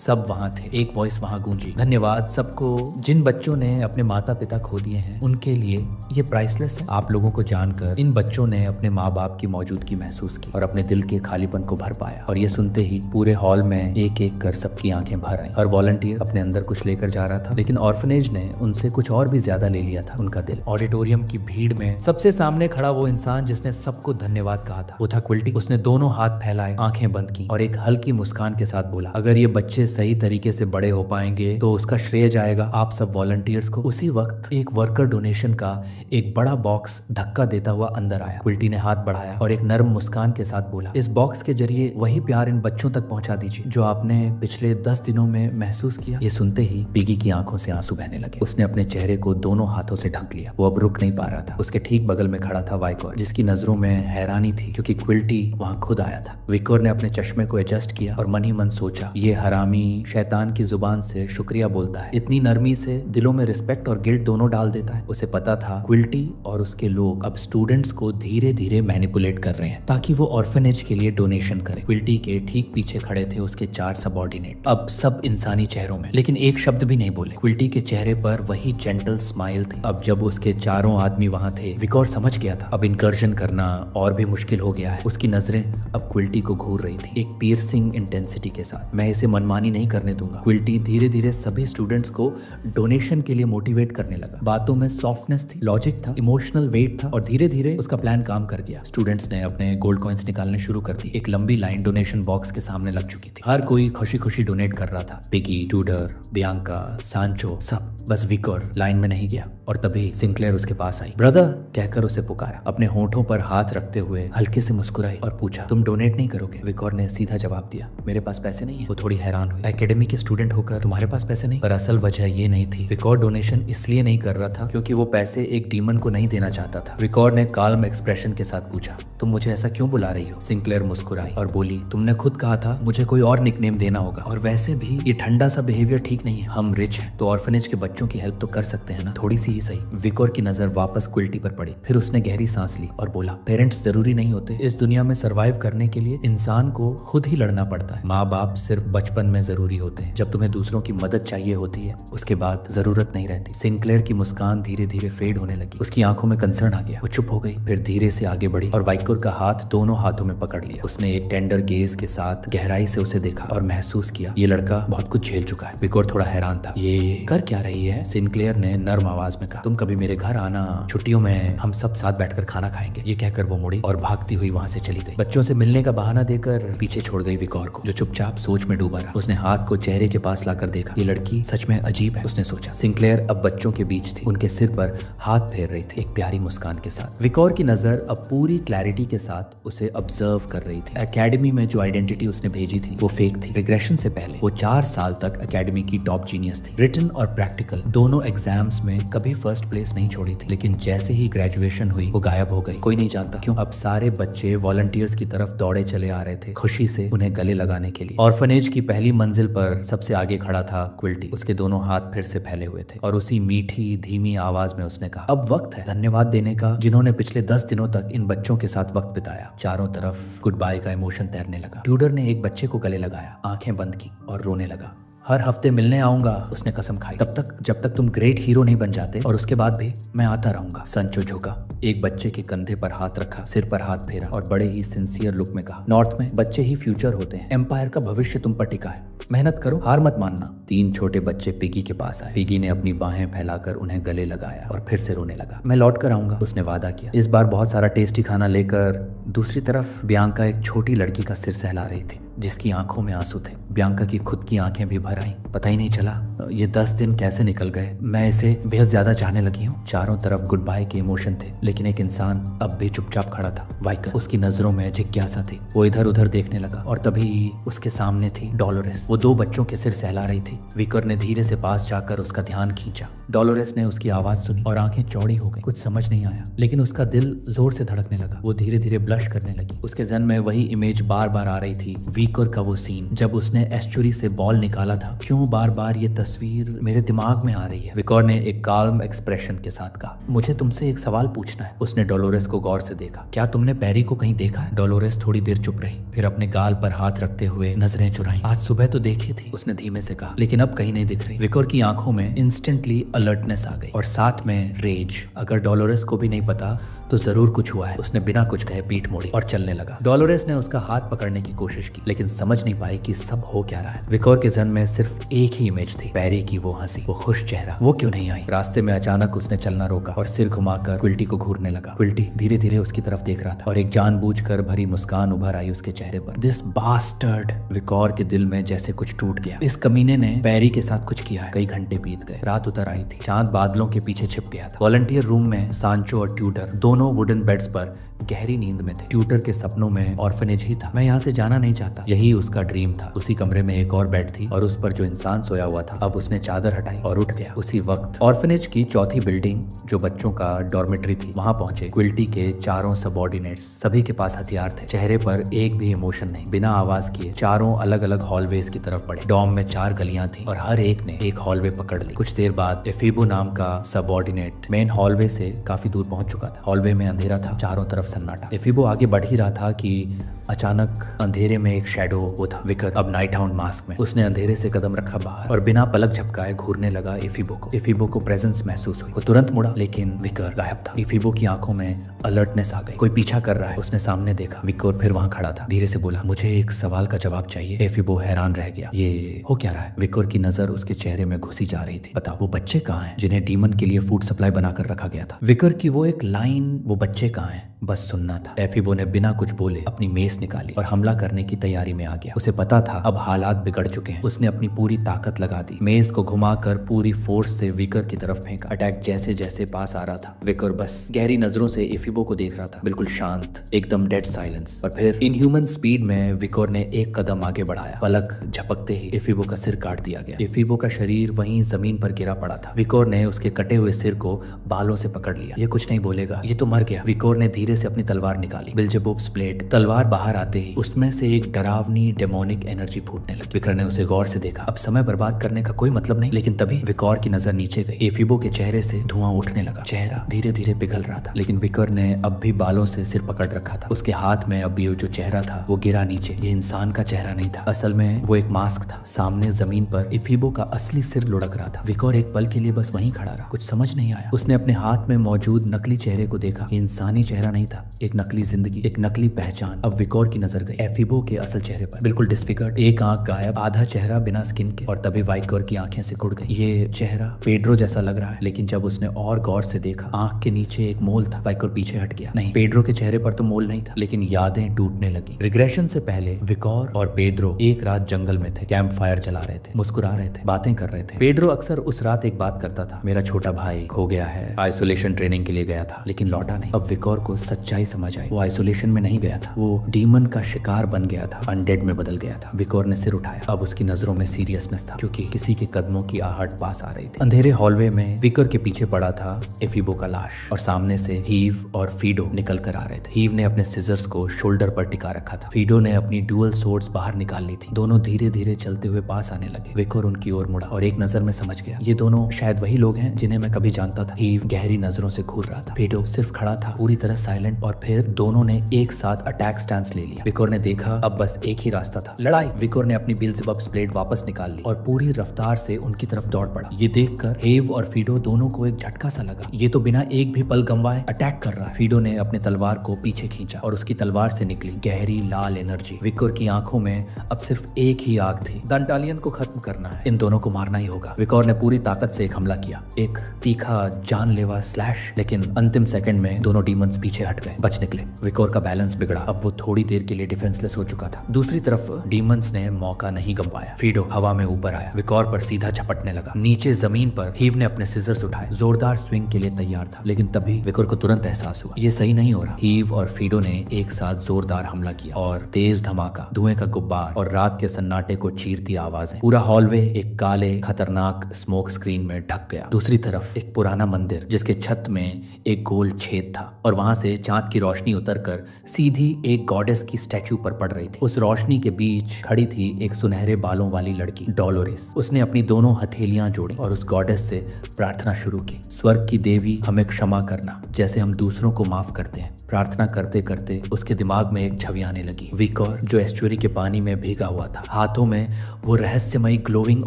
सब वहाँ थे। एक वॉइस वहाँ गूंजी, धन्यवाद सबको जिन बच्चों ने अपने माता पिता खो दिए हैं, उनके लिए ये प्राइसलेस है। आप लोगों को जानकर इन बच्चों ने अपने माँ बाप की मौजूदगी महसूस की और अपने दिल के खालीपन को भर पाया। और ये सुनते ही पूरे हॉल में एक एक कर सबकी आंखें भर आई। हर वॉलंटियर अपने अंदर कुछ लेकर जा रहा था, लेकिन ऑर्फनेज ने उनसे कुछ और भी ज्यादा ले लिया था, उनका दिल। ऑडिटोरियम की भीड़ में सबसे सामने खड़ा वो इंसान जिसने सबको धन्यवाद कहा था, वो था क्विल्टी। उसने दोनों हाथ फैलाए, आंखें बंद की और एक हल्की मुस्कान के साथ बोला, अगर ये बच्चे सही तरीके से बड़े हो पाएंगे तो उसका श्रेय जाएगा आप सब वॉलंटियर्स को। उसी वक्त एक वर्कर डोनेशन का एक बड़ा बॉक्स धक्का देता हुआ अंदर आया। क्विल्टी ने हाथ बढ़ाया और एक नर्म मुस्कान के साथ बोला, इस बॉक्स के जरिए वही प्यार इन बच्चों तक पहुंचा दीजिए जो आपने पिछले 10 दिनों में महसूस किया। ये सुनते ही पिगी की आंखों से आंसू बहने लगे। उसने अपने चेहरे को दोनों हाथों से ढक लिया। वो अब रुक नहीं पा रहा था। उसके ठीक बगल में खड़ा था वाइकोर, जिसकी नजरों में हैरानी थी क्योंकि क्विल्टी वहां खुद आया था। विकोर ने अपने चश्मे को एडजस्ट किया और मन ही मन सोचा, ये हरामी शैतान की जुबान से शुक्रिया बोलता है, इतनी नरमी से दिलों में रिस्पेक्ट और गिल्ट दोनों डाल देता है। उसे पता था क्विल्टी और उसके लोग अब स्टूडेंट्स को धीरे धीरे मैनिपुलेट कर रहे हैं ताकि वो ऑर्फनेज के लिए डोनेशन करे। क्विल्टी के ठीक पीछे खड़े थे उसके 4 सबऑर्डिनेट, अब सब इंसानी चेहरों में, लेकिन एक शब्द भी नहीं बोले। क्विल्टी के चेहरे पर वही जेंटल स्माइल थी। अब जब उसके चारों आदमी वहां थे, विकोर समझ गया था अब इनकर्जन करना और भी मुश्किल हो गया है। उसकी नजरें अब क्विल्टी को घूर रही थी, एक पियर्सिंग इंटेंसिटी के साथ। मैं इसे मनमानी नहीं करने दूंगा। क्विल्टी धीरे धीरे सभी स्टूडेंट्स को डोनेशन के लिए मोटिवेट करने लगा। बातों में सॉफ्टनेस थी, लॉजिक था, इमोशनल वेट था और धीरे धीरे उसका प्लान काम कर गया। स्टूडेंट्स ने अपने गोल्ड कॉइन्स निकालने शुरू कर दी। एक लंबी लाइन डोनेशन बॉक्स के सामने लग चुकी थी। हर कोई खुशी खुशी डोनेट कर रहा था। पिगी, टूडर, बियांका, सांचो, सब। बस विकोर लाइन में नहीं गया और तभी सिंक्लेयर उसके पास आई। ब्रदर कहकर उसे पुकारा, अपने होठों पर हाथ रखते हुए हल्के से मुस्कुराई और पूछा, तुम डोनेट नहीं करोगे? विकोर ने सीधा जवाब दिया, मेरे पास पैसे नहीं है। वो थोड़ी हैरान हुई, एकेडमी के स्टूडेंट होकर तुम्हारे पास पैसे नहीं? पर असल वजह ये नहीं थी। विकोर डोनेशन इसलिए नहीं कर रहा था क्योंकि वो पैसे एक डीमन को नहीं देना चाहता था। विकोर ने काल्म एक्सप्रेशन के साथ पूछा, तुम मुझे ऐसा क्यों बुला रही हो? सिंक्लेयर मुस्कुराई और बोली, तुमने खुद कहा था मुझे कोई और निकनेम देना होगा, और वैसे भी ये ठंडा सा बिहेवियर ठीक नहीं है। हम रिच हैं तो ऑर्फनेज के बच्चों की हेल्प तो कर सकते हैं ना, थोड़ी सी ही सही। विकोर की नजर वापस क्विल्टी पर पड़ी, फिर उसने गहरी सांस ली और बोला, पेरेंट्स जरूरी नहीं होते। इस दुनिया में सरवाइव करने के लिए इंसान को खुद ही लड़ना पड़ता है। माँ बाप सिर्फ बचपन में जरूरी होते हैं, जब तुम्हें दूसरों की मदद चाहिए होती है उसके बाद जरूरत नहीं रहती। सिंक्लेयर की मुस्कान धीरे धीरे फेड होने लगी। उसकी आंखों में कंसर्न आ गया। वो चुप हो गई, फिर धीरे से आगे बढ़ी और वाइकोर का हाथ दोनों हाथों में पकड़ लिया। उसने एक टेंडर गेज के साथ गहराई से उसे देखा और महसूस किया ये लड़का बहुत कुछ झेल चुका है। विकोर थोड़ा हैरान था, ये कर क्या रही है? सिंक्लेयर ने नर्म आवाज में कहा, तुम कभी मेरे घर आना, छुट्टियों में हम सब साथ बैठकर खाना खाएंगे। ये कहकर वो मुड़ी और भागती हुई वहां से चली गई। बच्चों से मिलने का बहाना देकर पीछे छोड़ गई विकोर को, जो चुपचाप सोच में डूबा रहा। उसने हाथ को चेहरे के पास लाकर देखा, ये लड़की सच में अजीब है, उसने सोचा। सिंक्लेयर अब बच्चों के बीच थी, उनके सिर पर हाथ फेर रही थी एक प्यारी मुस्कान के साथ। विकोर की नजर अब पूरी क्लैरिटी के साथ उसे ऑब्जर्व कर रही थी। एकेडमी में जो आइडेंटिटी उसने भेजी थी वो फेक थी। रिग्रेशन से पहले वो 4 साल तक एकेडमी की टॉप जीनियस थी। रिटन और प्रैक्टिकल दोनों एग्जाम्स में कभी फर्स्ट प्लेस नहीं छोड़ी थी, लेकिन जैसे ही ग्रेजुएशन हुई वो गायब हो गई। कोई नहीं जानता क्यों। अब सारे बच्चे वॉलंटियर्स की तरफ दौड़े चले आ रहे थे, खुशी से उन्हें गले लगाने के लिए। ऑर्फनेज की पहली मंजिल पर सबसे आगे खड़ा था क्विल्टी। उसके दोनों हाथ फिर से फैले हुए थे और उसी मीठी धीमी आवाज में उसने कहा, अब वक्त है धन्यवाद देने का जिन्होंने पिछले 10 दिनों तक इन बच्चों के साथ वक्त बिताया। चारों तरफ गुड बाय का इमोशन तैरने लगा। ट्यूडर ने एक बच्चे को गले लगाया, आंखें बंद की और रोने लगा। हर हफ्ते मिलने आऊंगा, उसने कसम खाई, तब तक जब तक तुम ग्रेट हीरो नहीं बन जाते, और उसके बाद भी मैं आता रहूंगा। संचो झुका, एक बच्चे के कंधे पर हाथ रखा, सिर पर हाथ फेरा और बड़े ही सिंसियर लुक में कहा, नॉर्थ में बच्चे ही फ्यूचर होते हैं, एम्पायर का भविष्य तुम पर टिका है, मेहनत करो, हार मत मानना। 3 छोटे बच्चे पिगी के पास आए। पिगी ने अपनी बाहें फैलाकर उन्हें गले लगाया और फिर से रोने लगा। मैं लौट कर आऊंगा, उसने वादा किया, इस बार बहुत सारा टेस्टी खाना लेकर। दूसरी तरफ बियांका एक छोटी लड़की का सिर सहला रही थी जिसकी आंखों में आंसू थे। बियांका की खुद की आंखें भी भर आईं। पता ही नहीं चला ये 10 दिन कैसे निकल गए। मैं इसे बेहद ज्यादा चाहने लगी हूँ। चारों तरफ गुड बाय के इमोशन थे, लेकिन एक इंसान अब भी चुपचाप खड़ा था, वाइकर। उसकी नजरों में जिज्ञासा थी। वो इधर उधर देखने लगा और तभी उसके सामने थी डोलोरेस। वो 2 बच्चों के सिर सहला रही थी। विकर ने धीरे से पास जाकर उसका ध्यान खींचा। डोलोरेस ने उसकी आवाज सुनी और आंखें चौड़ी हो गई। कुछ समझ नहीं आया, लेकिन उसका दिल जोर से धड़कने लगा। वो धीरे धीरे ब्लश करने लगी। उसके जहन में वही इमेज बार बार आ रही थी, विकर का वो सीन जब उसने एस्चुरी से बॉल निकाला था। क्यों बार बार ये तस्वीर मेरे दिमाग में आ रही है, विकोर ने एक काल्म एक्सप्रेशन के साथ कहा। मुझे तुमसे एक सवाल पूछना है। उसने डोलोरेस को गौर से देखा। क्या तुमने पैरी को कहीं देखा है? डोलोरेस थोड़ी देर चुप रही, फिर अपने गाल पर हाथ रखते हुए नजरें चुराई। आज सुबह तो देखी थी, उसने धीमे से कहा, लेकिन अब कहीं नहीं दिख रही। विकोर की आंखों में इंस्टेंटली अलर्टनेस आ गई और साथ में रेज। अगर डोलोरेस को भी नहीं पता तो जरूर कुछ हुआ है। उसने बिना कुछ कहे पीठ मोड़ी और चलने लगा। डोलोरेस ने उसका हाथ पकड़ने की कोशिश की, लेकिन समझ नहीं पाई कि सब हो क्या रहा है। विकोर के जहन में सिर्फ एक ही इमेज थी, पैरी की वो हंसी, वो खुश चेहरा। वो क्यों नहीं आई? रास्ते में अचानक उसने चलना रोका और सिर घुमाकर क्विल्टी को घूरने लगा। क्विल्टी धीरे धीरे उसकी तरफ देख रहा था और एक जानबूझकर भरी मुस्कान उभर आई उसके चेहरे पर। This bastard! विकोर के दिल में जैसे कुछ टूट गया। इस कमीने ने पैरी के साथ कुछ किया है। कई घंटे बीत गए, रात उतर आई थी, चांद बादलों के पीछे छिप गया था। वॉलंटियर रूम में सांचो और ट्यूटर दोनों वुडन बेड्स पर गहरी नींद में थे। ट्यूटर के सपनों में ऑर्फनेज ही था। मैं यहाँ से जाना नहीं चाहता, यही उसका ड्रीम था। उसी कमरे में एक और बेड थी और उस पर जो इंसान सोया हुआ था। अब उसने चादर हटाई और उठ गया। उसी वक्त ऑर्फनेज की चौथी बिल्डिंग, जो बच्चों का डॉर्मेट्री थी, वहां पहुंचे। क्विल्टी के चारों सबऑर्डिनेट्स, सभी के पास हथियार थे, चेहरे पर एक भी इमोशन नहीं। बिना आवाज किए चारों अलग अलग हॉलवेज की तरफ बढ़े। डॉम में 4 गलियां थी और हर एक ने एक हॉलवे पकड़ ली। कुछ देर बाद एफीबो नाम का सबऑर्डिनेट मेन हॉलवे से काफी दूर पहुंच चुका था। हॉलवे में अंधेरा था, चारों तरफ सन्नाटा। एफीबो आगे बढ़ ही रहा था कि अचानक अंधेरे में एक शैडो, वो था विकर, अब नाइट हाउंड मास्क में। उसने अंधेरे से कदम रखा बाहर और बिना पलक झपकाए घूरने लगा एफीबो को। एफीबो को प्रेजेंस महसूस हुई। वो तुरंत मुड़ा, लेकिन विकर गायब था। एफीबो की आंखों में अलर्टनेस आ गई। कोई पीछा कर रहा है। उसने सामने देखा, विकर फिर वहां खड़ा था। धीरे से बोला, मुझे एक सवाल का जवाब चाहिए। एफीबो हैरान रह गया, ये हो क्या रहा है? विकर की नजर उसके चेहरे में घुसी जा रही थी। बता, वो बच्चे कहाँ हैं जिन्हें डीमन के लिए फूड सप्लाई बनाकर रखा गया था? विकर की वो एक लाइन, वो बच्चे कहाँ हैं, बस सुनना था। एफीबो ने बिना कुछ बोले अपनी मेस निकाली और हमला करने की तैयारी में आ गया। उसे पता था अब हालात बिगड़ चुके हैं। उसने अपनी पूरी ताकत लगा दी, मेज को घुमाकर पूरी फोर्स से विकर की तरफ फेंका। अटैक जैसे जैसे पास आ रहा था, विकर बस गहरी नजरों से एफीबो को देख रहा था, बिल्कुल शांत, एकदम डेड साइलेंस। और फिर इनह्यूमन स्पीड में विकर ने एक कदम आगे बढ़ाया। पलक झपकते ही एफीबो का सिर काट दिया गया। एफीबो का शरीर वहीं जमीन पर गिरा पड़ा था। विकर ने उसके कटे हुए सिर को बालों से पकड़ लिया। ये कुछ नहीं बोलेगा, ये तो मर गया। विकर ने धीरे से अपनी तलवार निकाली। बिल्जेबुब्स ब्लेड। तलवार बाहर आते ही उसमें से एक डरावनी डेमोनिक एनर्जी फूटने लगी। विकर ने उसे गौर से देखा। अब समय बर्बाद करने का कोई मतलब नहीं, लेकिन तभी विकर की नजर नीचे गई। एफीबो के चेहरे से धुआं उठने लगा। चेहरा धीरे धीरे पिघल रहा था, लेकिन विकर ने अब भी बालों से सिर पकड़ रखा था। उसके हाथ में अब भी जो चेहरा था वो गिरा नीचे। ये इंसान का चेहरा नहीं था, असल में वो एक मास्क था। सामने जमीन पर एफीबो का असली सिर लुढ़क रहा था। विकर एक पल के लिए बस वहीं खड़ा रहा, कुछ समझ नहीं आया। उसने अपने हाथ में मौजूद नकली चेहरे को देखा। ये इंसानी चेहरा नहीं था, एक नकली जिंदगी, एक नकली पहचान। अब विकर की नजर गई एफीबो के असल चेहरे पर, बिल्कुल डिस्फिगर्ड, एक आंख गायब, आधा चेहरा बिना स्किन के। और तभी विकर की आंखें सिकुड़ गई। ये चेहरा पेड्रो जैसा लग रहा है, लेकिन जब उसने और गौर से देखा, आंख के नीचे एक मोल था। विकर पीछे हट गया। नहीं, पेड्रो के चेहरे पर तो मोल नहीं था, लेकिन यादें टूटने लगी। रिग्रेशन से पहले विकर और पेड्रो एक रात जंगल में थे, कैंप फायर जला रहे थे, मुस्कुरा रहे थे, बातें कर रहे थे। पेड्रो अक्सर उस रात एक बात करता था, मेरा छोटा भाई खो गया है, आइसोलेशन ट्रेनिंग के लिए गया था लेकिन लौटा नहीं। अब विकर को सच्चाई समझ आई, वो आइसोलेशन में नहीं गया था, वो डीमन का शिकार बन गया था, अनडेड में बदल गया था। विकर ने सिर उठाया। अब उसकी नजरों में सीरियसनेस था, क्योंकि किसी के कदमों की आहट पास आ रही थी। अंधेरे हॉलवे में विकर के पीछे पड़ा था एफीबो का लाश, और सामने से हीव और फीडो निकल कर आ रहे थे। हीव ने अपने सिजर्स को शोल्डर पर टिका रखा था। फीडो ने अपनी डुअल सोर्ड्स बाहर निकाल ली थी। दोनों धीरे धीरे चलते हुए पास आने लगे। विकर उनकी ओर मुड़ा और एक नजर में समझ गया, ये दोनों शायद वही लोग हैं जिन्हें मैं कभी जानता था। हीव गहरी नजरों से घूर रहा था। फीडो सिर्फ खड़ा था, पूरी तरह साइलेंट। और फिर दोनों ने एक साथ अटैक स्टैंस ले लिया। विकर ने देखा अब बस एक ही रास्ता था, लड़ाई। विकर ने अपनी बिल्जेबुब्स ब्लेड वापस निकाल ली और पूरी रफ्तार से उनकी तरफ दौड़ पड़ा। ये देखकर हीव और फीडो दोनों को एक झटका सा लगा, ये तो बिना एक भी पल गंवाए अटैक कर रहा है। फीडो ने अपने तलवार को पीछे खींचा और उसकी तलवार से निकली गहरी लाल एनर्जी। विकर की आंखों में अब सिर्फ एक ही आग थी, दंटालियन को खत्म करना है, इन दोनों को मारना ही होगा। विकर ने पूरी ताकत से एक हमला किया, एक तीखा जानलेवा स्लैश, लेकिन अंतिम सेकंड में दोनों डीमंस पीछे हट गए, बच निकले। विकर का बैलेंस बिगड़ा, अब वो थोड़ी देर के लिए डिफेंसलेस हो चुका था। दूसरी तरफ डीमंस ने मौका नहीं गंवाया। फीडो हवा में ऊपर आया, विकर पर सीधा झपटने लगा। नीचे जमीन पर हीव ने अपने सिजर्स उठाए, जोरदार स्विंग के लिए तैयार था, लेकिन तभी विकर को तुरंत एहसास हुआ ये सही नहीं हो रहा। हीव और फीडो ने एक साथ जोरदार हमला किया और तेज धमाका, धुएं का गुब्बार और रात के सन्नाटे को चीरती आवाजें। पूरा हॉलवे एक काले खतरनाक स्मोक स्क्रीन में ढक गया। दूसरी तरफ एक पुराना मंदिर, जिसके छत में एक गोल छेद था और वहां से से चांद की रोशनी उतरकर सीधी एक गॉडेस की स्टैचू पर पड़ रही थी। उस रोशनी के बीच खड़ी थी एक सुनहरे बालों वाली लड़की, डोलोरेस। उसने अपनी दोनों हथेलियां जोड़ी और उस गॉडेस से प्रार्थना शुरू की। स्वर्ग की देवी, हमें क्षमा करना, जैसे हम दूसरों को माफ करते हैं। प्रार्थना करते करते उसके दिमाग में एक छवि आने लगी। विकोर जो एस्चुरी के पानी में भीगा हुआ था, हाथों में वो रहस्यमयी ग्लोविंग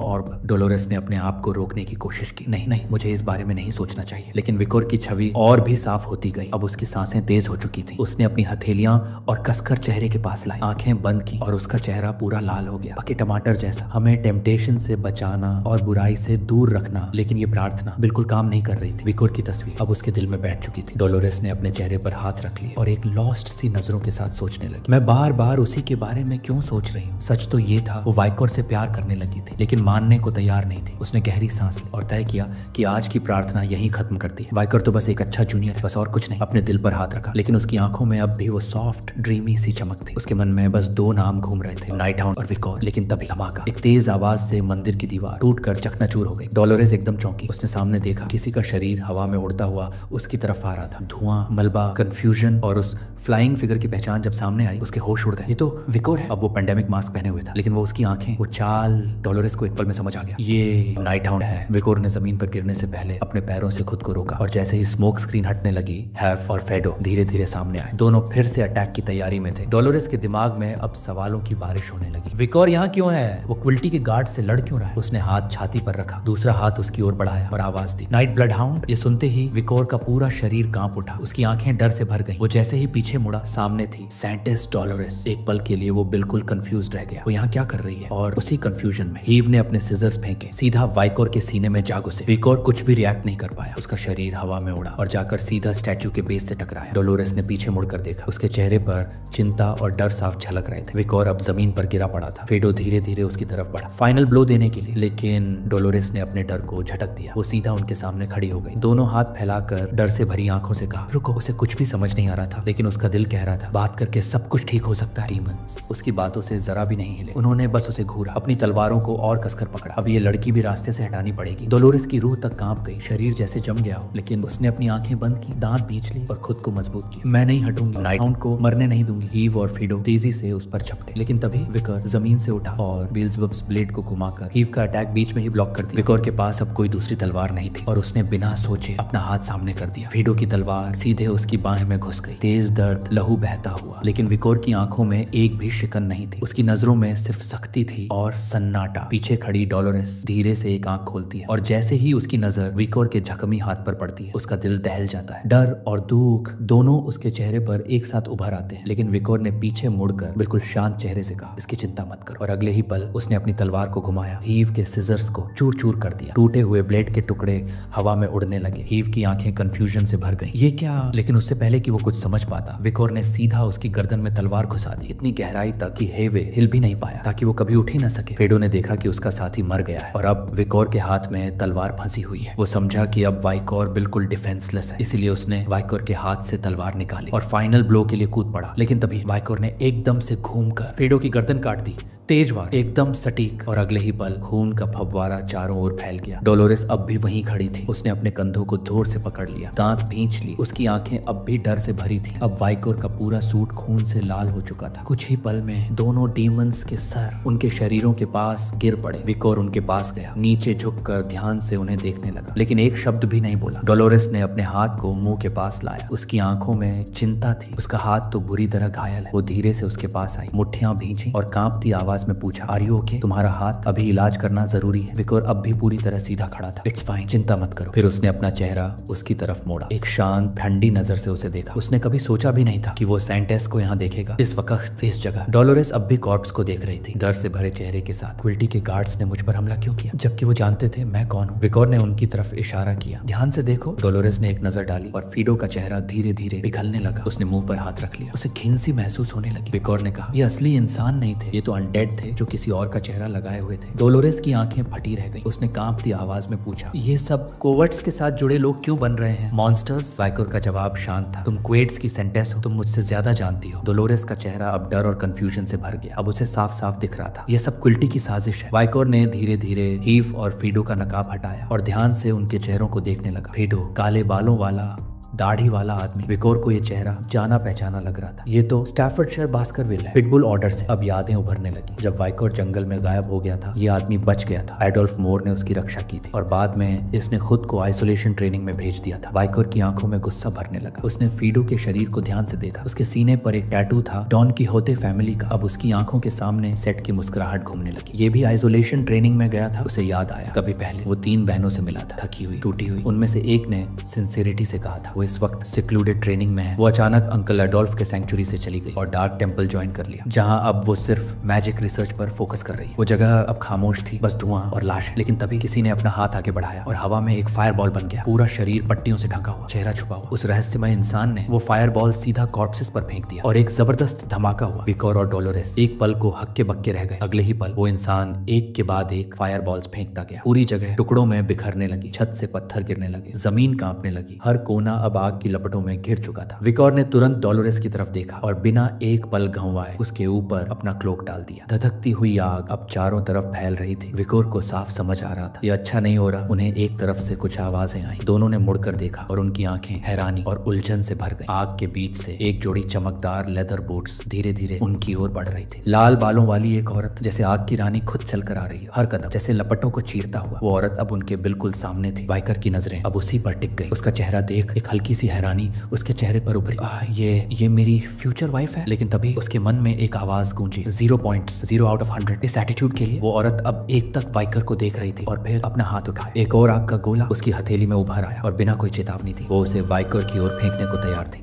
ऑर्ब। डोलोरेस ने अपने आप को रोकने की कोशिश की। नहीं नहीं, मुझे इस बारे में नहीं सोचना चाहिए। लेकिन विकोर की छवि और भी साफ होती गई। अब उसकी सांसें तेज हो चुकी थी। उसने अपनी हथेलियां और कसकर चेहरे के पास लाई, आंखें बंद की और उसका चेहरा पूरा लाल हो गया, पके टमाटर जैसा। हमें टेम्पटेशन से बचाना और बुराई से दूर रखना। लेकिन ये प्रार्थना बिल्कुल काम नहीं कर रही थी। विकोर की तस्वीर अब उसके दिल में बैठ चुकी थी। डोलोरेस ने अपने चेहरे पर हाथ रख लिया और एक लॉस्ट सी नजरों के साथ सोचने लगी। मैं बार बार उसी के बारे में क्यों सोच रही हूँ? सच तो ये था, वो वाइकोर से प्यार करने लगी थी, लेकिन मानने को तैयार नहीं थी। उसने गहरी सांस ली और तय किया कि आज की प्रार्थना यहीं खत्म करती है। वाइकोर तो बस एक अच्छा जूनियर है, बस और कुछ नहीं। अपने दिल पर हाथ रखा, लेकिन उसकी आंखों में अब भी वो सॉफ्ट ड्रीमी सी चमक थी। उसके मन में बस दो नाम घूम रहे थे, नाइट हाउंड और विकोर। लेकिन तभी धमाका, एक तेज आवाज से मंदिर की दीवार टूटकर चकनाचूर हो गई। डोलोरेस एकदम चौंकी। उसने सामने देखा, किसी का शरीर हवा में उड़ता हुआ उसकी तरफ आ रहा था। धुआं, मलबा, कंफ्यूजन और उस फ्लाइंग फिगर की पहचान जब सामने आई, उसके होश उड़ गए। ये तो विकोर है। अब वो पेंडेमिक मास्क पहने हुए था, लेकिन वो उसकी आंखें, वो चाल, डोलोरेस को एक पल में समझ आ गया। ये नाइट हाउंड है। विकोर ने जमीन पर गिरने से पहले अपने पैरों से खुद को रोका और जैसे ही स्मोक स्क्रीन हटने लगी, हैफ और फेडो धीरे धीरे सामने आए। दोनों फिर से अटैक की तैयारी में थे। डोलोरेस के दिमाग में अब सवालों की बारिश होने लगी। विकोर यहाँ क्यों है? वो क्विल्टी के गार्ड से लड़ क्यों रहा है? उसने हाथ छाती पर रखा, दूसरा हाथ उसकी ओर बढ़ाया और आवाज दी, नाइट ब्लड हाउंड। ये सुनते ही विकोर का पूरा शरीर कांप उठा। उसकी आंखें डर से भर गईं। वो जैसे ही पीछे मुड़ा, सामने थी सेंटेस डोलोरेस। एक पल के लिए वो बिल्कुल कंफ्यूज रह गया। वो यहाँ क्या कर रही है? और उसी कंफ्यूजन में हीव ने अपने सिजर्स फेंके, सीधा वाइकोर के सीने में जा घुसे। विकोर कुछ भी रिएक्ट नहीं कर पाया। उसका शरीर हवा में उड़ा और जाकर सीधा स्टैचू के बेस से टकराया। डोलोरेस ने पीछे मुड़कर देखा। उसके चेहरे पर चिंता और डर साफ झलक रहे थे। विकोर अब जमीन पर गिरा पड़ा था। फेडो धीरे धीरे उसकी तरफ बढ़ा, फाइनल ब्लो देने के लिए, लेकिन डोलोरेस ने अपने डर को झटक दिया। वो सीधा उनके सामने खड़ी हो गई, दोनों हाथ फैलाकर डर से भरी आंखों से कहा, रुको। उसे कुछ भी समझ नहीं आ रहा था, लेकिन उसका दिल कह रहा था, बात करके सब कुछ ठीक हो सकता है। डीमंस उसकी बातों से जरा भी नहीं हिले। उन्होंने बस उसे घूरा, अपनी तलवारों को और कसकर पकड़ा। अब ये लड़की भी रास्ते से हटानी पड़ेगी। डोलोरेस की रूह तक कांप गई, शरीर जैसे जम गया हो, लेकिन उसने अपनी आंखें बंद की, दांत बींच ली और खुद को मजबूत किया। मैं नहीं हटूंगी, नाइट हाउंड को मरने नहीं दूंगी। हीव और फीडो तेजी से उस पर झपटे, लेकिन तभी विकोर जमीन से उठा और बेल्ज़ेबुब्स ब्लेड को घुमाकर हीव का अटैक बीच में ही ब्लॉक कर दिया। विकोर के पास अब कोई दूसरी तलवार नहीं थी और उसने बिना सोचे अपना हाथ सामने कर दिया। फीडो की तलवार सीधे उसकी बाहें में घुस गई। तेज दर्द, लहू बहता हुआ, लेकिन विकोर की आंखों में एक भी शिकन नहीं थी। उसकी नजरों में सिर्फ सख्ती थी और सन्नाटा। पीछे खड़ी डोलोरेस धीरे से एक आंख खोलती है और जैसे ही उसकी नजर विकोर के जख्मी हाथ पर पड़ती है, उसका दिल दहल जाता है। डर और दुख दोनों उसके चेहरे पर एक साथ उभर आते हैं, लेकिन विकोर ने पीछे मुड़कर बिल्कुल शांत चेहरे से कहा, इसकी चिंता मत करो। और अगले ही पल उसने अपनी तलवार को घुमाया, हीव के सिजर्स को चूर चूर कर दिया। टूटे हुए ब्लेड के टुकड़े हवा में उड़ने लगे। हीव की आंखें कंफ्यूजन से भर गईं। ये क्या? लेकिन उससे पहले कि वो कुछ समझ पाता, विकोर ने सीधा उसकी गर्दन में तलवार घुसा दी, इतनी गहराई तक कि हेवे हिल भी नहीं पाया, ताकि वो कभी उठ ही न सके। फेडो ने देखा कि उसका साथी मर गया है और अब विकोर के हाथ में तलवार फंसी हुई है। वो समझा कि अब वाइकोर बिल्कुल डिफेंसलेस है, इसीलिए उसने वाइकोर के हाथ से तलवार निकाली और फाइनल ब्लो के लिए कूद पड़ा। लेकिन तभी वाइकोर ने एकदम से घूमकर फेडो की गर्दन काट दी। तेज वार, एकदम सटीक, और अगले ही पल खून का फव्वारा चारों ओर फैल गया। डोलोरेस अब भी वहीं खड़ी थी। उसने अपने कंधों को जोर से पकड़ लिया, दांत भींच ली। उसकी आंखें अब भी डर से भरी थी। अब वाइकोर का पूरा सूट खून से लाल हो चुका था। कुछ ही पल में दोनों डीमंस के सर उनके शरीरों के पास गिर पड़े। विकोर उनके पास गया, नीचे झुककर ध्यान से उन्हें देखने लगा, लेकिन एक शब्द भी नहीं बोला। डोलोरेस ने अपने हाथ को मुंह के पास लाया। उसकी आंखों में चिंता थी। उसका हाथ तो बुरी तरह घायल है। वो धीरे से उसके पास आई, मुट्ठियां भींची और कांपती आवाज में पूछा, आर यू ओके? तुम्हारा हाथ, अभी इलाज करना जरूरी है। विकोर अब भी पूरी तरह सीधा खड़ा था। इट्स फाइन, चिंता मत करो। फिर उसने अपना चेहरा उसकी तरफ मोड़ा, एक शांत ठंडी नजर से उसे देखा। उसने कभी सोचा भी नहीं था कि वो सेंटेस को यहाँ देखेगा, इस वक्त, इस जगह। डोलोरेस अब भी कॉर्प्स को देख रही थी, डर से भरे चेहरे के साथ। क्विल्टी के गार्ड्स ने मुझ पर हमला क्यों किया, जबकि वो जानते थे मैं कौन हूँ? विकोर ने उनकी तरफ इशारा किया, ध्यान से देखो। डोलोरेस ने एक नजर डाली और फीडो का चेहरा धीरे धीरे पिघलने लगा। उसने मुंह पर हाथ रख लिया। उसे घिन सी महसूस होने लगी। विकोर ने कहा, ये असली इंसान नहीं थे, ये तो अनडेड थे जो किसी और का चेहरा लगाए हुए थे। डोलोरेस की आंखें फटी रह गई। उसने कांपती आवाज में पूछा, ये सब कोवर्ट्स के साथ जुड़े लोग क्यों बन रहे हैं? मॉन्स्टर्स? वाइकोर का जवाब शांत था, तुम क्वेड्स की सेंटेस हो, तुम मुझसे ज्यादा जानती हो। डोलोरेस का चेहरा अब डर और कंफ्यूजन से भर गया। अब उसे साफ साफ दिख रहा था, ये सब क्विल्टी की साजिश है। वाइकोर ने धीरे धीरे हीव और फीडो का नकाब हटाया और ध्यान से उनके चेहरों को देखने लगा। फीडो काले बालों वाला, दाढ़ी वाला आदमी। विकोर को ये चेहरा जाना पहचाना लग रहा था। ये तो स्टैफर्डशायर बास्करविल है। पिटबुल ऑर्डर से अब यादें उभरने लगी। जब वाइकोर जंगल में गायब हो गया था, ये आदमी बच गया था। एडोल्फ मोर ने उसकी रक्षा की थी और बाद में इसने खुद को आइसोलेशन ट्रेनिंग में भेज दिया था। वाइकोर की आंखों में गुस्सा भरने लगा। उसने फीडो के शरीर को ध्यान से देखा। उसके सीने पर एक टैटू था डॉन कीहोते फैमिली का। अब उसकी आंखों के सामने सेट की मुस्कुराहट घूमने लगी। ये भी आइसोलेशन ट्रेनिंग में गया था। उसे याद आया कभी पहले वो 3 बहनों से मिला था, थकी हुई, टूटी हुई। उनमें से एक ने सिंसियरिटी से कहा था वो इस वक्त सिक्लूडेड ट्रेनिंग में है। वो अचानक अंकल एडोल्फ के सेंचुरी से चली गई और डार्क टेंपल ज्वाइन कर लिया, जहां अब वो सिर्फ मैजिक रिसर्च पर फोकस कर रही है। वो जगह अब खामोश थी, बस धुआं और लाश। लेकिन तभी किसी ने अपना हाथ आगे बढ़ाया और हवा में एक फायरबॉल बन गया। पूरा शरीर पट्टियों से ढका हुआ, चेहरा छुपा हुआ। उस रहस्यमय इंसान ने वो फायरबॉल सीधा कॉर्प्सेस पर फेंक दिया और एक जबरदस्त धमाका हुआ। विकोर और डोलोरेस एक पल को हक्के बक्के रह गए। अगले ही पल वो इंसान एक के बाद एक फायरबॉल्स फेंकता गया। पूरी जगह टुकड़ों में बिखरने लगी। छत से पत्थर गिरने लगे, जमीन कांपने लगी। हर कोना अब आग की लपटों में घिर चुका था। विकोर ने तुरंत डोलोरेस की तरफ देखा और बिना एक पल घंवाए उसके ऊपर अपना क्लोक डाल दिया। धधकती हुई आग अब चारों तरफ फैल रही थी। विकोर को साफ समझ आ रहा था ये अच्छा नहीं हो रहा। उन्हें एक तरफ से कुछ आवाजें आई। दोनों ने मुड़कर देखा और उनकी आंखें हैरानी और उलझन से भर गई। आग के बीच से एक जोड़ी चमकदार लेदर बूट्स धीरे धीरे उनकी ओर बढ़ रही थी। लाल बालों वाली एक औरत, जैसे आग की रानी खुद चल कर आ रही है, हर कदम जैसे लपटों को चीरता हुआ। वो औरत अब उनके बिल्कुल सामने थी। वाइकर की नजरें अब उसी पर टिक गई। उसका चेहरा देख एक हल्की सी हैरानी उसके चेहरे पर उभरी। ये मेरी फ्यूचर वाइफ है। लेकिन तभी उसके मन में एक आवाज गूंजी, 0 पॉइंट्स, 0 आउट ऑफ 100 इस एटीट्यूड के लिए। वो औरत अब एक तक वाइकर को देख रही थी और फिर अपना हाथ उठाया। एक और आग का गोला उसकी हथेली में उभर आया और बिना कोई चेतावनी थी वो उसे वाइकर की ओर फेंकने को तैयार थी।